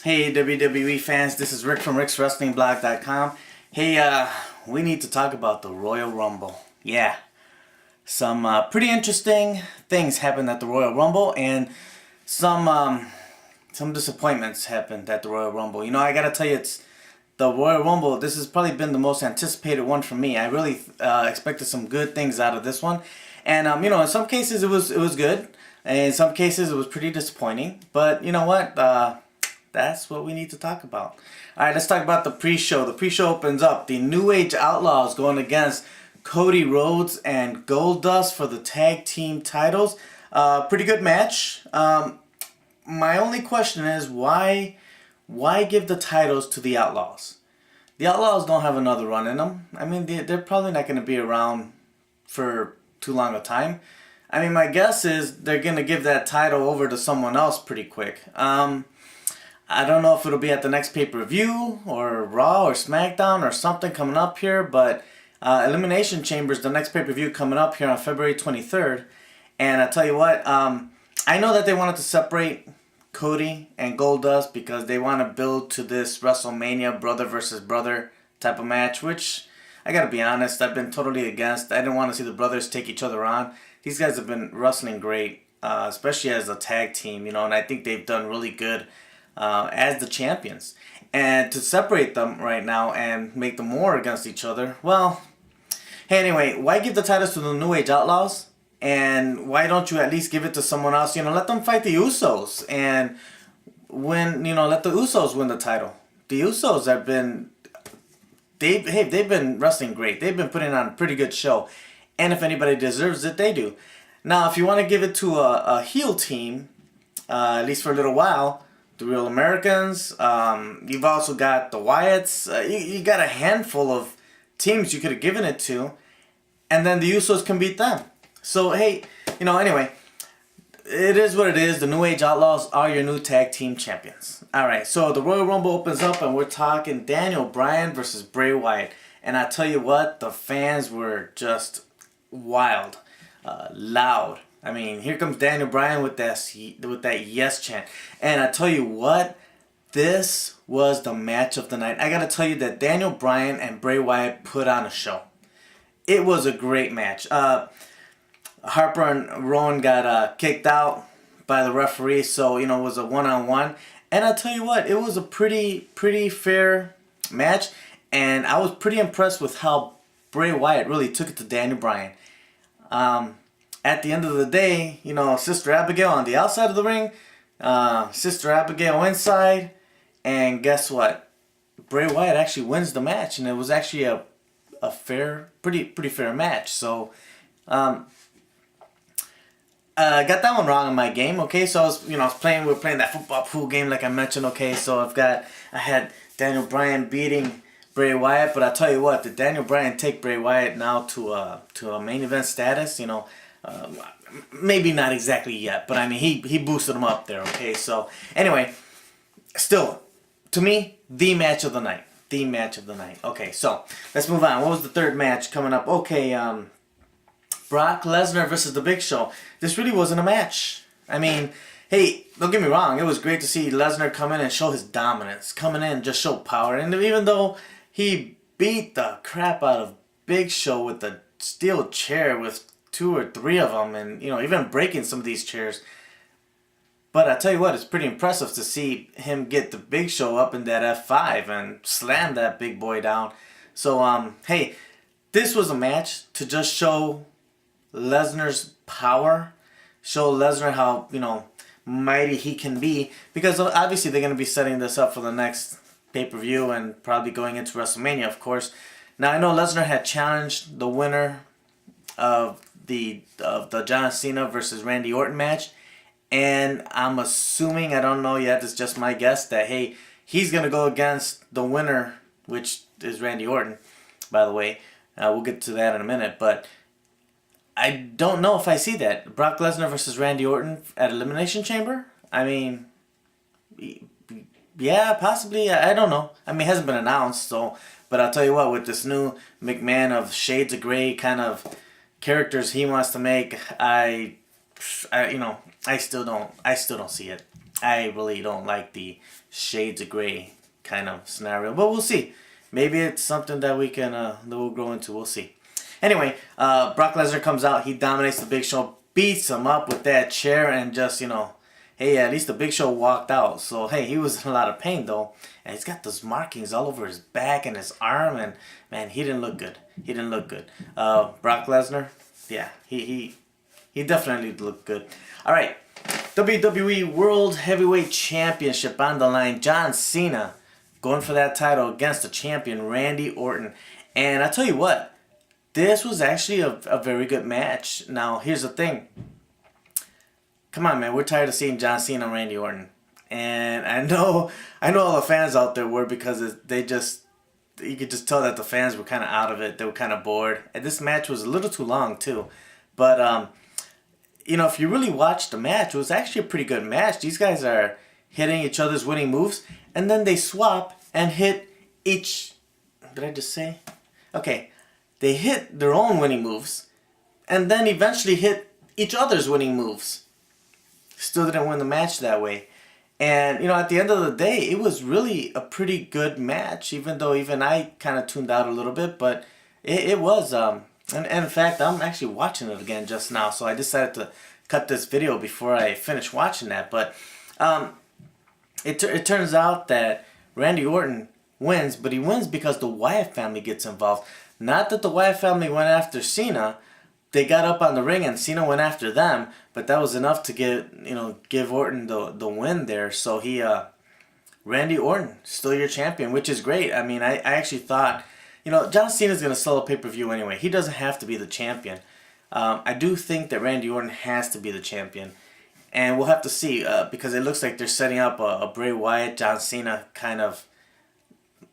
Hey WWE fans, this is Rick from rickswrestlingblog.com. Hey, we need to talk about the Royal Rumble. Yeah, some pretty interesting things happened at the Royal Rumble, and some disappointments happened at the Royal Rumble. You know, I gotta tell you, it's the Royal Rumble. This has probably been the most anticipated one for me. I really expected some good things out of this one, and you know, in some cases it was good, and in some cases it was pretty disappointing. But you know what? That's what we need to talk about. Alright, let's talk about the pre-show. The pre-show opens up. The New Age Outlaws going against Cody, Rhodes, and Goldust for the tag team titles. Pretty good match. My only question is, why give the titles to the Outlaws? The Outlaws don't have another run in them. I mean, they're probably not going to be around for too long a time. I mean, my guess is they're going to give that title over to someone else pretty quick. I don't know if it'll be at the next pay-per-view or Raw or SmackDown or something coming up here, but Elimination Chamber's the next pay-per-view coming up here on February 23rd. And I tell you what, I know that they wanted to separate Cody and Goldust because they want to build to this WrestleMania brother versus brother type of match, which I gotta be honest, I've been totally against. I didn't want to see the brothers take each other on. These guys have been wrestling great, especially as a tag team, you know, and I think they've done really good as the champions. And to separate them right now and make them war against each other, well, hey, anyway, why give the titles to the New Age Outlaws? And why don't you at least give it to someone else? You know, let them fight the Usos and win, you know, let the Usos win the title. The Usos have been, they've been wrestling great. They've been putting on a pretty good show. And if anybody deserves it, they do. Now, if you want to give it to a heel team, at least for a little while, the Real Americans, you've also got the Wyatts. You got a handful of teams you could have given it to, and then the Usos can beat them. So, hey, you know, anyway, it is what it is. The New Age Outlaws are your new tag team champions. Alright, so the Royal Rumble opens up, and we're talking Daniel Bryan versus Bray Wyatt. And I tell you what, the fans were just wild, loud. I mean, here comes Daniel Bryan with that yes chant. And I tell you what, this was the match of the night. I gotta tell you that Daniel Bryan and Bray Wyatt put on a show. It was a great match. Harper and Rowan got kicked out by the referee, so, you know, it was a one-on-one. And I tell you what, it was a pretty fair match. And I was pretty impressed with how Bray Wyatt really took it to Daniel Bryan. At the end of the day, you know, Sister Abigail on the outside of the ring, Sister Abigail inside, and guess what? Bray Wyatt actually wins the match, and it was actually a fair, pretty fair match. So, got that one wrong in my game. Okay, so we were playing that football pool game like I mentioned. Okay, so I had Daniel Bryan beating Bray Wyatt, but I tell you what, did Daniel Bryan take Bray Wyatt now to a main event status? You know. Maybe not exactly yet, but I mean, he boosted him up there, okay? So, anyway, still, to me, the match of the night. The match of the night. Okay, so, let's move on. What was the third match coming up? Okay, Brock Lesnar versus The Big Show. This really wasn't a match. I mean, hey, don't get me wrong. It was great to see Lesnar come in and show his dominance. Come in and just show power. And even though he beat the crap out of Big Show with the steel chair with 2 or 3 of them, and you know, even breaking some of these chairs. But I tell you what, it's pretty impressive to see him get the Big Show up in that F5 and slam that big boy down. So hey, this was a match to just show Lesnar's power, show Lesnar how, you know, mighty he can be, because obviously they're going to be setting this up for the next pay-per-view and probably going into WrestleMania, of course. Now I know Lesnar had challenged the winner of the John Cena versus Randy Orton match, and I'm assuming, I don't know yet, it's just my guess, that hey, he's gonna go against the winner, which is Randy Orton, by the way. We'll get to that in a minute, but I don't know if I see that Brock Lesnar versus Randy Orton at Elimination Chamber. I mean, yeah, possibly. I don't know. I mean, it hasn't been announced, so. But I'll tell you what, with this new McMahon of Shades of Grey kind of characters he wants to make, I still don't see it. I really don't like the shades of gray kind of scenario, but we'll see. Maybe it's something that we can that we'll grow into. We'll see. Anyway, Brock Lesnar comes out. He dominates the Big Show, beats him up with that chair, and just, you know, hey, at least the Big Show walked out. So hey, he was in a lot of pain though, and he's got those markings all over his back and his arm, and man, he didn't look good. He didn't look good. Brock Lesnar, yeah, he definitely looked good. All right, WWE World Heavyweight Championship on the line. John Cena going for that title against the champion Randy Orton, and I tell you what. This was actually a very good match. Now, here's the thing. Come on, man. We're tired of seeing John Cena and Randy Orton. And I know all the fans out there were, because you could just tell that the fans were kind of out of it. They were kind of bored. And this match was a little too long, too. But, you know, if you really watched the match, it was actually a pretty good match. These guys are hitting each other's winning moves. And then they swap and hit each... Did I just say? Okay. They hit their own winning moves, and then eventually hit each other's winning moves. Still didn't win the match that way. And, you know, at the end of the day, it was really a pretty good match, even though even I kind of tuned out a little bit. But it was, and in fact, I'm actually watching it again just now. So I decided to cut this video before I finish watching that. But it turns out that Randy Orton wins, but he wins because the Wyatt family gets involved. Not that the Wyatt family went after Cena. They got up on the ring and Cena went after them, but that was enough to give Orton the win there. So Randy Orton, still your champion, which is great. I mean, I actually thought, you know, John Cena's going to sell a pay-per-view anyway. He doesn't have to be the champion. I do think that Randy Orton has to be the champion. And we'll have to see, because it looks like they're setting up a Bray Wyatt, John Cena kind of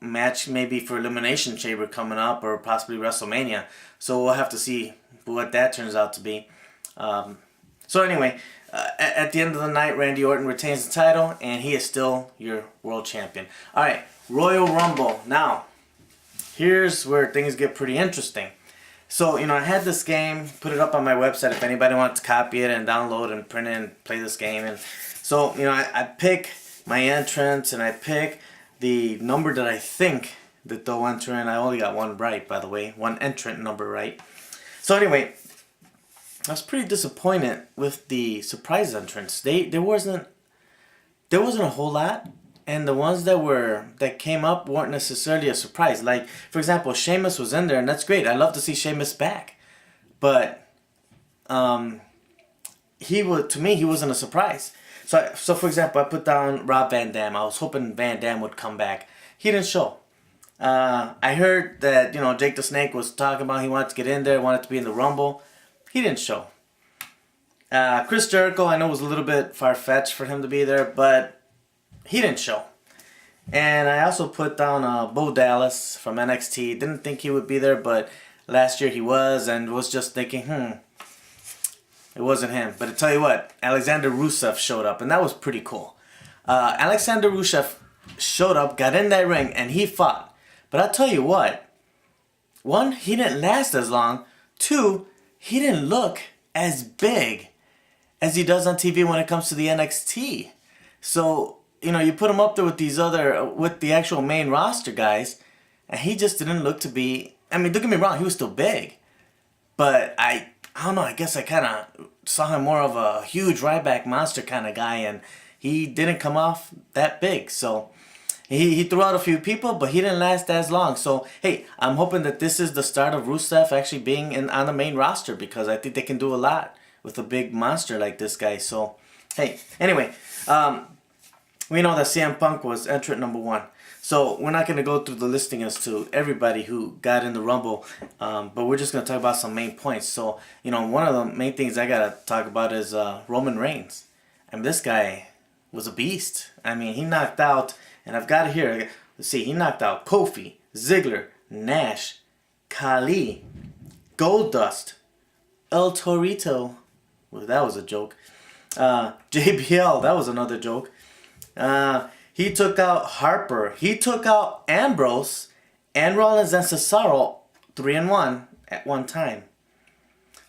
match, maybe for Elimination Chamber coming up, or possibly WrestleMania. So we'll have to see what that turns out to be. So anyway, at the end of the night, Randy Orton retains the title, and he is still your world champion. All right, Royal Rumble. Now, here's where things get pretty interesting. So, you know, I had this game, put it up on my website if anybody wants to copy it and download and print it and play this game. And so, you know, I pick my entrance, and I pick the number that I think that they'll enter in. I only got one right, by the way. One entrant number right. So anyway, I was pretty disappointed with the surprise entrants. There wasn't a whole lot, and the ones that came up weren't necessarily a surprise. Like, for example, Sheamus was in there, and that's great. I love to see Sheamus back, but to me he wasn't a surprise. So for example, I put down Rob Van Dam. I was hoping Van Dam would come back. He didn't show. I heard that, you know, Jake the Snake was talking about he wanted to get in there, wanted to be in the Rumble. He didn't show. Chris Jericho, I know, was a little bit far-fetched for him to be there, but he didn't show. And I also put down Bo Dallas from NXT. Didn't think he would be there, but last year he was, and was just thinking, it wasn't him. But I tell you what, Alexander Rusev showed up, and that was pretty cool. Alexander Rusev showed up, got in that ring, and he fought. But I'll tell you what, one, he didn't last as long. Two, he didn't look as big as he does on TV when it comes to the NXT. So, you know, you put him up there with with the actual main roster guys, and he just didn't look to be, I mean, don't get me wrong, he was still big. But I don't know, I guess I kind of saw him more of a huge Ryback monster kind of guy, and he didn't come off that big. So he threw out a few people, but he didn't last as long. So, hey, I'm hoping that this is the start of Rusev actually being on the main roster, because I think they can do a lot with a big monster like this guy. So, hey, anyway, we know that CM Punk was entrant number 1. So we're not going to go through the listing as to everybody who got in the Rumble, but we're just going to talk about some main points. So, you know, one of the main things I got to talk about is Roman Reigns. I mean, this guy was a beast. I mean, he knocked out, and I've got it here. Let's see, he knocked out Kofi, Ziggler, Nash, Khali, Goldust, El Torito. Well, that was a joke. JBL, that was another joke. He took out Harper. He took out Ambrose and Rollins and Cesaro 3-1 at one time.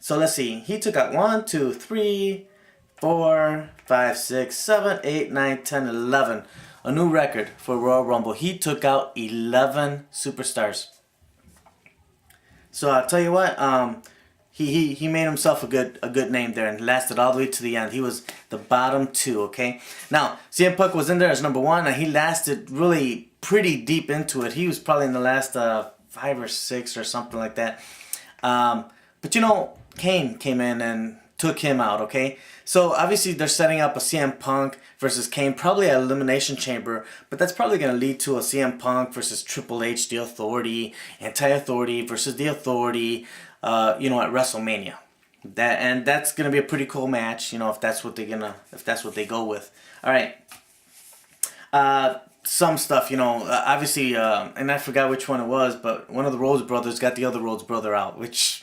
So let's see. He took out 1, 2, 3, 4, 5, 6, 7, 8, 9, 10, 11. A new record for Royal Rumble. He took out 11 superstars. So I'll tell you what, he made himself a good name there and lasted all the way to the end. He was the bottom 2, okay? Now, CM Punk was in there as number 1, and he lasted really pretty deep into it. He was probably in the last 5 or 6 or something like that. But you know, Kane came in and took him out, okay? So obviously they're setting up a CM Punk versus Kane, probably an Elimination Chamber, but that's probably going to lead to a CM Punk versus Triple H, The Authority, Anti-Authority versus The Authority, you know, at WrestleMania. That's going to be a pretty cool match, you know, if that's what they go with. All right. Some stuff, you know, obviously, and I forgot which one it was, but one of the Rhodes brothers got the other Rhodes brother out, which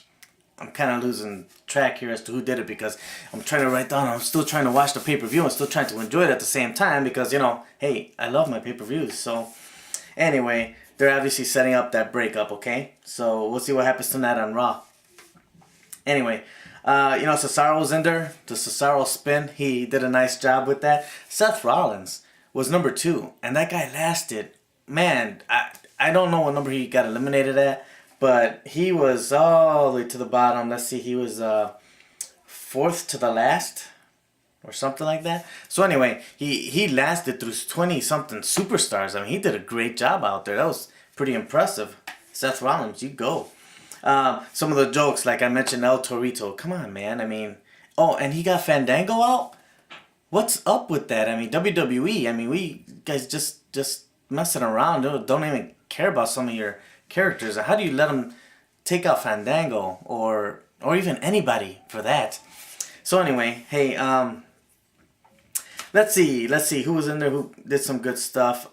I'm kind of losing track here as to who did it because I'm trying to write down. I'm still trying to watch the pay-per-view. I'm still trying to enjoy it at the same time because, you know, hey, I love my pay-per-views. So, anyway, they're obviously setting up that breakup, okay? So, we'll see what happens tonight on Raw. Anyway, you know, Cesaro was in there. The Cesaro spin, he did a nice job with that. Seth Rollins was number 2, and that guy lasted. Man, I don't know what number he got eliminated at. But he was all the way to the bottom. Let's see, he was 4th to the last or something like that. So anyway, he lasted through 20-something superstars. I mean, he did a great job out there. That was pretty impressive. Seth Rollins, you go. Some of the jokes, like I mentioned, El Torito. Come on, man. I mean, oh, and he got Fandango out? What's up with that? I mean, WWE, I mean, we guys just messing around. Don't even care about some of your characters. How do you let them take out Fandango or even anybody for that? So anyway, hey, let's see who was in there who did some good stuff.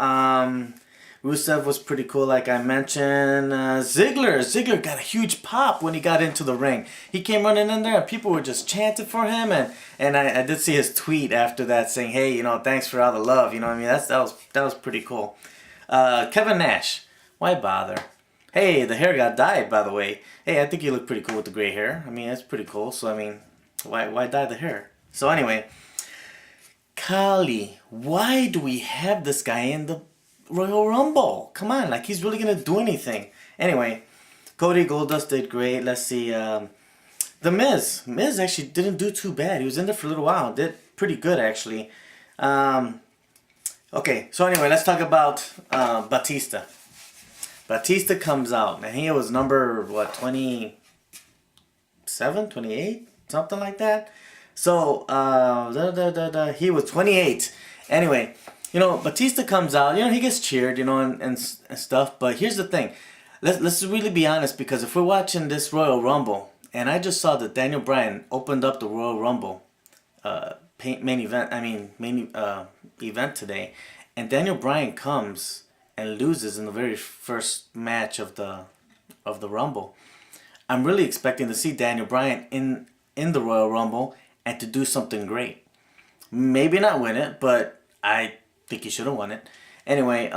Rusev was pretty cool, like I mentioned. Ziggler got a huge pop when he got into the ring. He came running in there and people were just chanting for him, and I did see his tweet after that saying, hey, you know, thanks for all the love, you know what I mean? That was pretty cool. Kevin Nash, why bother? Hey, the hair got dyed, by the way. Hey, I think you look pretty cool with the gray hair. I mean, that's pretty cool. So, I mean, why dye the hair? So, anyway. Kali, why do we have this guy in the Royal Rumble? Come on, like, he's really going to do anything. Anyway, Cody Goldust did great. Let's see. The Miz. Miz actually didn't do too bad. He was in there for a little while. Did pretty good, actually. Okay, so anyway, let's talk about Batista. Batista comes out, and he was number, what, 27, 28? Something like that. So, he was 28. Anyway, you know, Batista comes out, you know, he gets cheered, you know, and stuff. But here's the thing. Let's really be honest, because if we're watching this Royal Rumble, and I just saw that Daniel Bryan opened up the Royal Rumble main event today, and Daniel Bryan comes and loses in the very first match of the Rumble. I'm really expecting to see Daniel Bryan in the Royal Rumble and to do something great. Maybe not win it, but I think he should have won it. Anyway,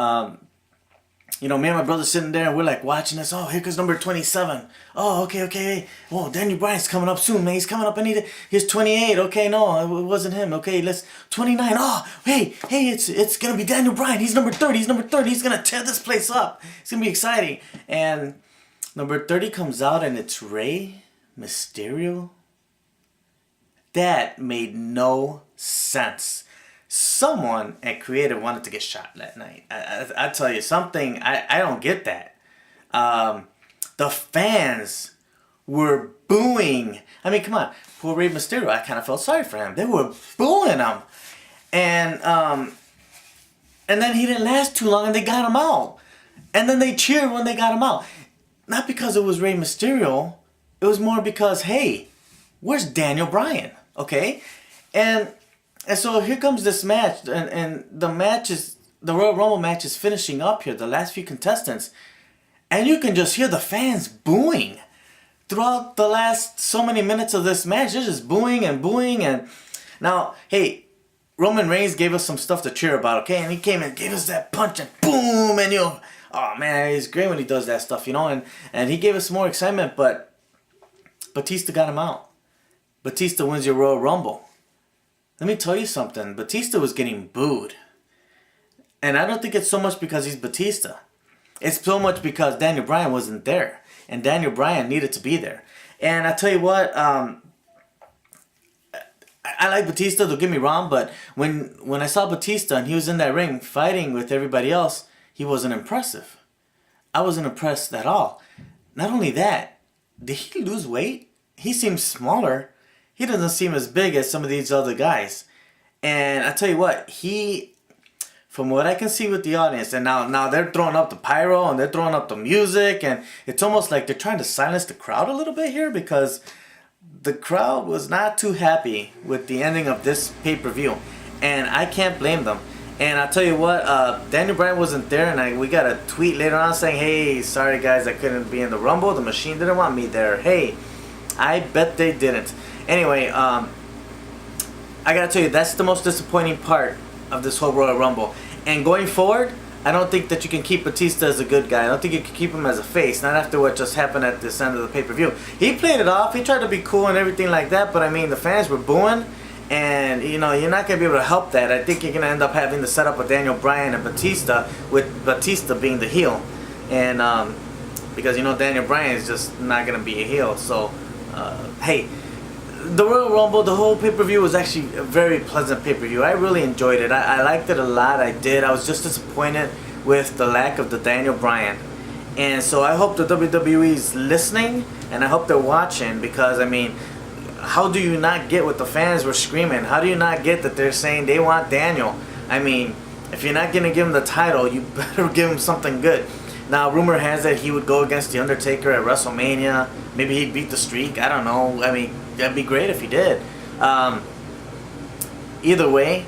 you know, me and my brother sitting there and we're like watching this. Oh, here comes number 27. Oh, okay. Oh, Daniel Bryan's coming up soon, man. He's coming up and he's 28. Okay, no, it wasn't him. Okay, let's 29. Oh, hey, it's gonna be Daniel Bryan. He's number 30. He's gonna tear this place up. It's gonna be exciting. And number 30 comes out and it's Rey Mysterio. That made no sense. Someone at Creative wanted to get shot that night. I tell you something, I don't get that. The fans were booing. I mean, come on. Poor Rey Mysterio, I kind of felt sorry for him. They were booing him. And then he didn't last too long and they got him out. And then they cheered when they got him out. Not because it was Rey Mysterio. It was more because, hey, where's Daniel Bryan? Okay? And so here comes this match, and the Royal Rumble match is finishing up here, the last few contestants, and you can just hear the fans booing throughout the last so many minutes of this match. They're just booing, and now, hey, Roman Reigns gave us some stuff to cheer about, okay, and he came and gave us that punch, and boom, and oh man, he's great when he does that stuff, you know, and he gave us more excitement, but Batista got him out. Batista wins your Royal Rumble. let me tell you something. Batista was getting booed. And I don't think it's so much because he's Batista. It's so much because Daniel Bryan wasn't there. And Daniel Bryan needed to be there. And I tell you what, I like Batista, don't get me wrong, but when I saw Batista and he was in that ring fighting with everybody else, he wasn't impressive. I wasn't impressed at all. Not only that, did he lose weight? He seems smaller. He doesn't seem as big as some of these other guys. And I tell you what, from what I can see with the audience, and now they're throwing up the pyro and they're throwing up the music, and it's almost like they're trying to silence the crowd a little bit here, because the crowd was not too happy with the ending of this pay-per-view, and I can't blame them. And I'll tell you what, Daniel Bryan wasn't there, and we got a tweet later on saying, hey, sorry guys, I couldn't be in the Rumble, the machine didn't want me there. Hey, I bet they didn't. Anyway, I gotta tell you, that's the most disappointing part of this whole Royal Rumble. And going forward, I don't think that you can keep Batista as a good guy. I don't think you can keep him as a face, not after what just happened at this end of the pay-per-view. He played it off, he tried to be cool and everything like that, but I mean, the fans were booing, and you know, you're not going to be able to help that. I think you're going to end up having to set up with Daniel Bryan and Batista, with Batista being the heel. And because you know Daniel Bryan is just not going to be a heel. So, hey, the Royal Rumble, the whole pay-per-view was actually a very pleasant pay-per-view. I really enjoyed it. I liked it a lot. I did. I was just disappointed with the lack of the Daniel Bryan. And so I hope the WWE is listening, and I hope they're watching, because I mean, how do you not get what the fans were screaming? How do you not get that they're saying they want Daniel? I mean, if you're not going to give him the title, you better give him something good. Now, rumor has it he would go against The Undertaker at WrestleMania. Maybe he'd beat the streak. I don't know. I mean, that'd be great if he did. Either way,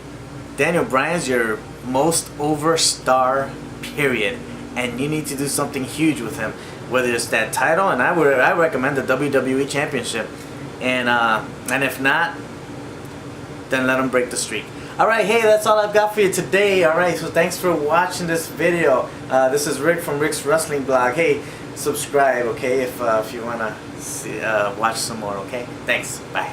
Daniel Bryan's your most over star, period. And you need to do something huge with him. Whether it's that title, and I recommend the WWE Championship. And if not, then let him break the streak. Alright, hey, that's all I've got for you today. Alright, so thanks for watching this video. This is Rick from Rick's Wrestling Blog. Hey, subscribe, okay, if you want to watch some more, okay? Thanks. Bye.